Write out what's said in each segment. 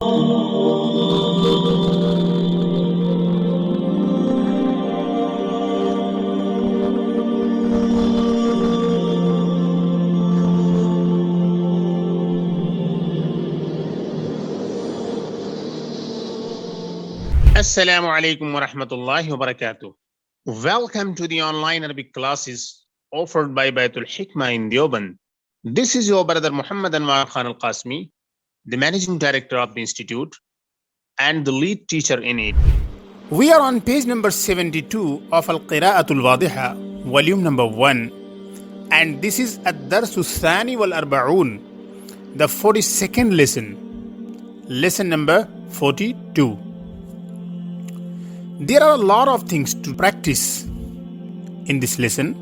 Assalamu alaikum wa rahmatullahi wa barakatuh. Welcome to the online Arabic classes offered by Bayt al-Hikmah in Deoband. This is your brother Mufti Anwar Khan al-Qasmi, the managing director of the institute and the lead teacher in it. We are on page number 72 of Al-Qira'atul al-Wadihah, volume number 1, and this is ad-Darsu Thani wal-Arba'un, the 42nd lesson number 42. There are a lot of things to practice in this lesson,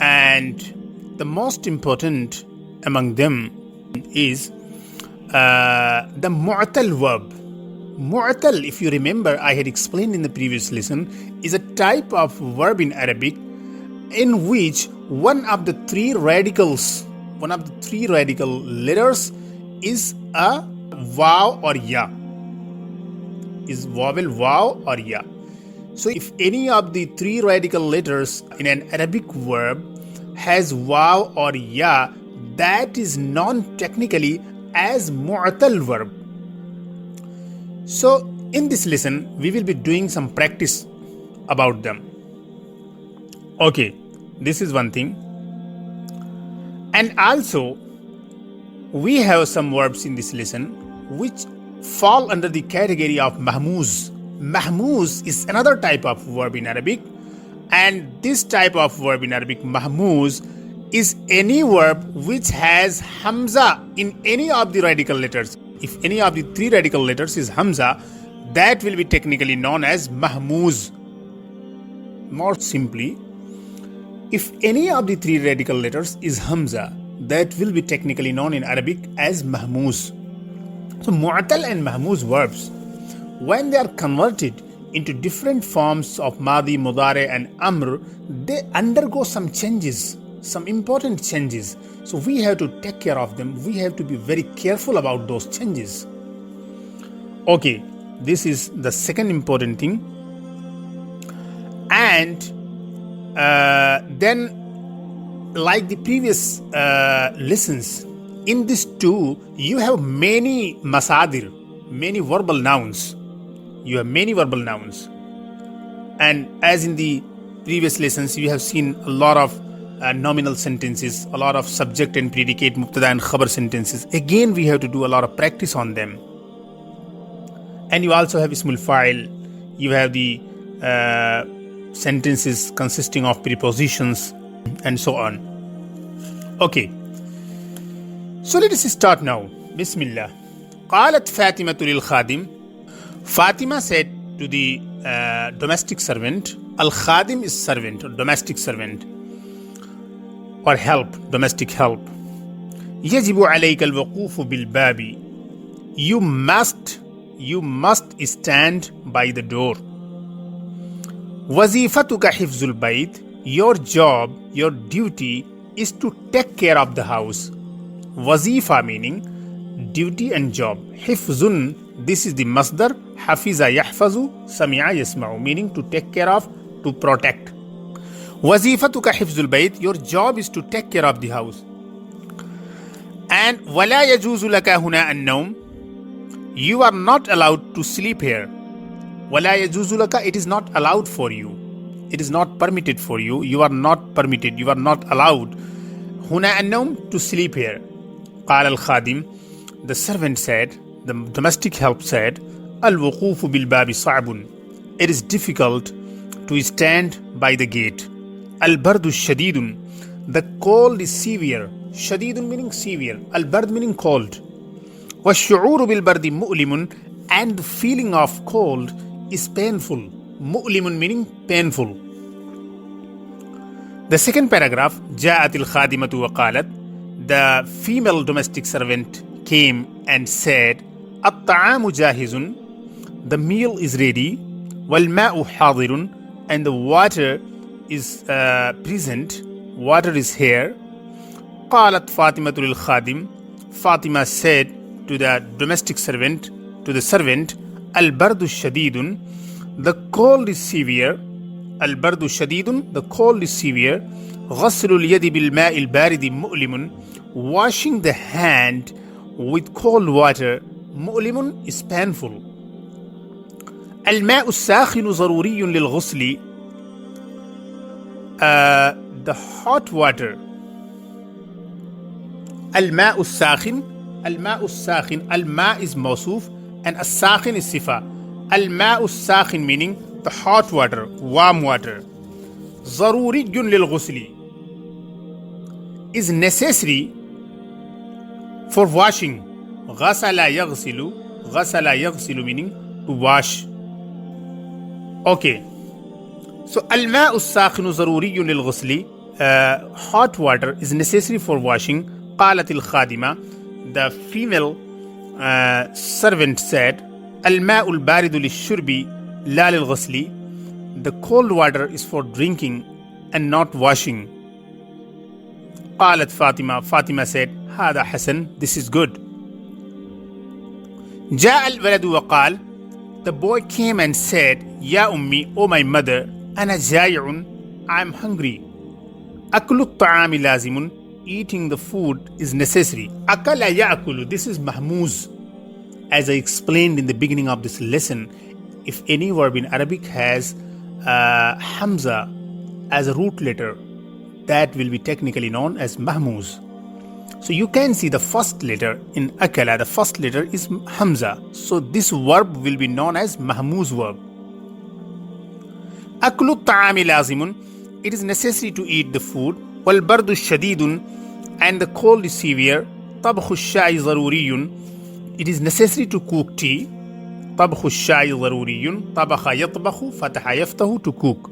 and the most important among them is the mu'tal verb. Mu'tal, if you remember, I had explained in the previous lesson, is a type of verb in Arabic in which one of the three radical letters is a waw or ya. Is vowel waw or ya. So if any of the three radical letters in an Arabic verb has waw or ya, that is known technically as mu'tal verb. So in this lesson we will be doing some practice about them. Okay, this is one thing. And also we have some verbs in this lesson which fall under the category of mahmuz. Mahmuz is another type of verb in Arabic, and this type of verb in Arabic, mahmuz, is any verb which has hamza in any of the radical letters. If any of the three radical letters is hamza, that will be technically known as mahmuz. More simply, if any of the three radical letters is hamza, that will be technically known in Arabic as mahmuz. So mu'tal and mahmuz verbs, when they are converted into different forms of madi, mudare and amr, they undergo some changes, some important changes. So we have to take care of them. We have to be very careful about those changes. Okay, this is the second important thing. And then, like the previous lessons, in this too, you have many masadir, many verbal nouns. You have many verbal nouns. And as in the previous lessons, you have seen a lot of nominal sentences, a lot of subject and predicate, mubtada and khabar sentences. Again, we have to do a lot of practice on them. And you also have ismul fa'il. You have the sentences consisting of prepositions and so on. Okay. So let us start now. Bismillah. قالت فاطمة للخادم. Fatima said to the domestic servant. Al-Khadim is servant or domestic servant or help, domestic help. يجب عليك الوقوف بالباب. You must stand by the door. وظيفتك حفظ البيت. Your job, your duty is to take care of the house. Wazifa meaning duty and job. Hifzun, this is the masdar. Hafiza yahfazu, sami'a yasma'u, meaning to take care of, to protect. Wazifatuka hifzul bayt, your job is to take care of the house. And wala yajuzu laka huna an-nawm, you are not allowed to sleep here. Wala yajuzu laka, it is not allowed for you. It is not permitted for you. You are not permitted. You are not allowed. Huna an-nawm, to sleep here. قال الخادم, the servant said, the domestic help said, الوقوف بالباب صعب. It is difficult to stand by the gate. البرد شديد. The cold is severe. شديد meaning severe. البرد meaning cold. والشعور بالبرد مؤلم. And the feeling of cold is painful. مؤلم meaning painful. The second paragraph, جاءت الخادمة وقالت, the female domestic servant came and said, الطعام جاهز, the meal is ready, والماء حاضر, and the water is present, water is here. قالت فاطمة للخادم, Fatima said to to the domestic servant, to the servant, Al-Bardu Shadidun, the cold is severe. Al-Bardu Shadidun, the cold is severe. Ghaslu al-yadi bil-ma'i al-baridi mu'limun, washing the hand with cold water, mu'limun is painful. Al-ma'u as-sakhinu zaruriyun lil-ghusli, the hot water. Al-ma'u as-sakhin, al-ma'u as-sakhin, al-ma' is mawsuf and as-sakhin is sifa. Al-ma'u as-sakhin meaning the hot water, warm water. Zaruriyun lil-ghusli is necessary for washing. Ghasala yaghsilu meaning to wash. Okay. So al-ma'u as-sakhinu zaruriyun lil-ghusli, hot water is necessary for washing. Qalat al-khadima, the female servant said, al-ma'u al-baridu lish-shurbi la lil-ghusli, the cold water is for drinking and not washing. Qalat Fatima, Fatima said, Hada Hasan, this is good. Ja al-waladu wa qal, the boy came and said, Ya ummi, O my mother, ana jai'un, I am hungry. Aklu at-ta'ami lazimun, eating the food is necessary. Akala ya'kulu, this is mahmuz. As I explained in the beginning of this lesson, if any verb in Arabic has Hamza as a root letter, that will be technically known as mahmuz. So you can see the first letter in akala, the first letter is Hamza. So this verb will be known as mahmuz verb. Aklu ta'ami lazimun, it is necessary to eat the food. Wal bardu shadidun, and the cold is severe. Tabkhu ash-sha'i zaruriyun, it is necessary to cook tea. Tabkhu ash-sha'i zaruriyun, tabakha yatbakhu, fataha yaftahu, to cook.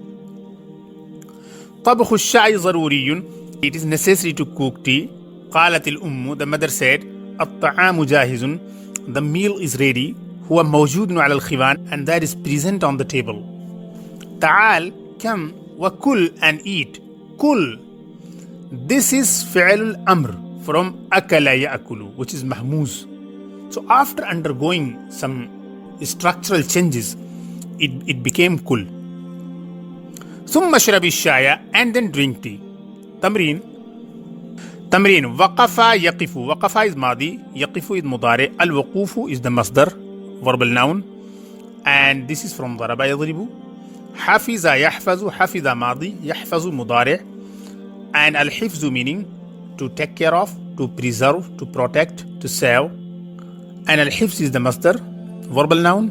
Tabkhu ash-sha'i zaruriyun, it is necessary to cook tea. Qalat al-ummu, the mother said, at-ta'amu jahizun, the meal is ready. Huwa mawjudun ala al-khiwan, and that is present on the table. Ta'al, come, wa kul, and eat. Kul, this is fi'l al-amr from akala ya'kulu, which is mahmuz. So after undergoing some structural changes, it became kul. Thumma shrabi shaya, and then drink tea. Tamreen, waqafa yaqifu. Waqafa is madi, yaqifu is mudari, al-wuqufu is the masdar, verbal noun, and this is from daraba yadribu. Hafiza yahfazu, hafiza madi, yahfazu mudari, and al-hifzu meaning to take care of, to preserve, to protect, to save, and al-hifz is the masdar, verbal noun.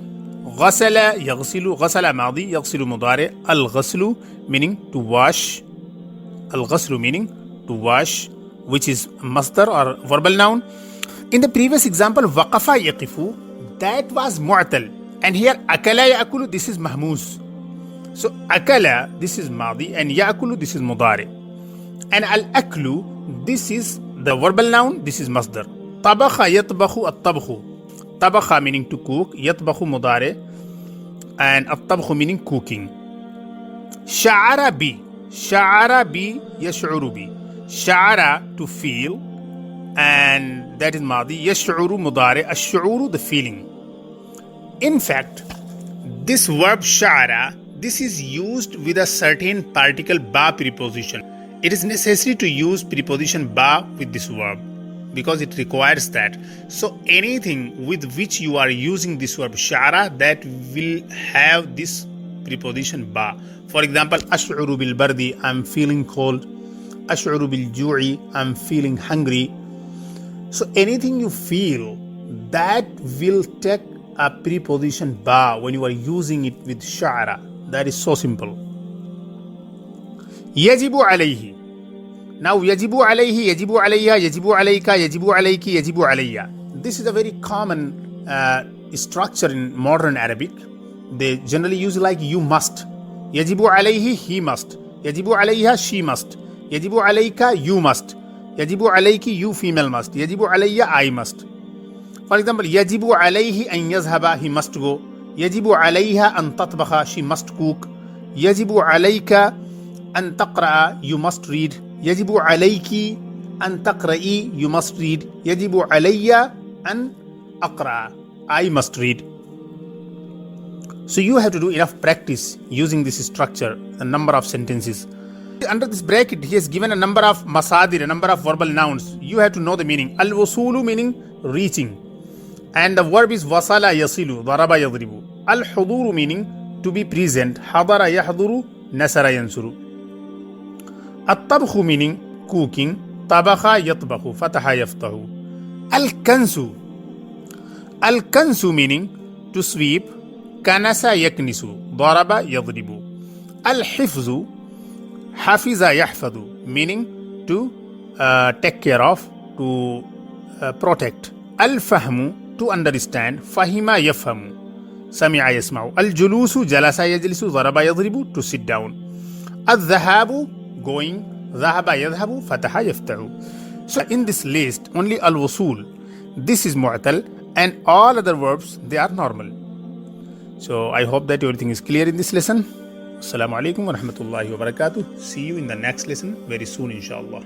Ghasala yaghsilu, ghasala madi, yaghsilu mudari, al-ghaslu meaning to wash, al-ghaslu meaning to wash, which is masdar or verbal noun. In the previous example, waqafa yaqifu, that was mu'tal, and here akala ya'kulu, this is mahmuz. So akala, this is madi, and ya'kulu, this is mudari, and al-aklu, this is the verbal noun, this is masdar. Tabakha yatbakhu at-tabkhu, tabakha meaning to cook, yatbakhu mudari, and at-tabkhu meaning cooking. Sha'ara bi, yash'uru bi. Sha'ara, to feel, and that is madi. Yash'uru mudari, ash-shu'uru, the feeling. In fact, this verb sha'ara, this is used with a certain particle ba preposition. It is necessary to use preposition ba with this verb because it requires that. So anything with which you are using this verb sha'ara, that will have this preposition ba. For example, ash'uru bil bardi, I'm feeling cold. Ash'uru bil ju'i, I'm feeling hungry. So anything you feel, that will take a preposition ba when you are using it with sha'ara. That is so simple. Yajibu alayhi. Now yajibu alayhi, yajibu alayha, yajibu alayka, yajibu alayki, yajibu alayya. This is a very common structure in modern Arabic. They generally use like you must. Yajibu alayhi, he must. Yajibu alayha, she must. Yajibu alayka, you must. Yajibu alayki, you female must. Yajibu alayya, I must. For example, yajibu alayhi an yazhaba, he must go. Yajibu alayha an tatbakha, she must cook. Yajibu alayka an taqra'a, you must read. Yajibu alayki an taqra'i, you must read. Yajibu alayya an أقرأ. I must read. So you have to do enough practice using this structure, a number of sentences. Under this bracket, he has given a number of masadir, a number of verbal nouns. You have to know the meaning. Al-Wusulu meaning reaching. And the verb is wasala yasilu, daraba yadribu. Al-Huduru meaning to be present. Hadara yahduru, nasara yansuru. At-Tabkhu meaning cooking. Tabakha yatbakhu, fataha yaftahu. Al-Kansu. Al-Kansu meaning to sweep. Kanasa yaknisu, daraba yadribu. Al-Hifzu, hafiza yahfadu, meaning to take care of, to protect. Al-Fahmu, to understand. Fahima yafhamu, sami'a yasma'u. Al-Julusu, jalasa yajlisu, daraba yadribu, to sit down. Al-Dhahabu, going. Dhahaba yadhabu, fataha yaftahu. So in this list, only al-Wusul, this is mu'tal, and all other verbs, they are normal. So I hope that everything is clear in this lesson. Assalamu alaikum wa rahmatullahi wa barakatuh. See you in the next lesson very soon, inshallah.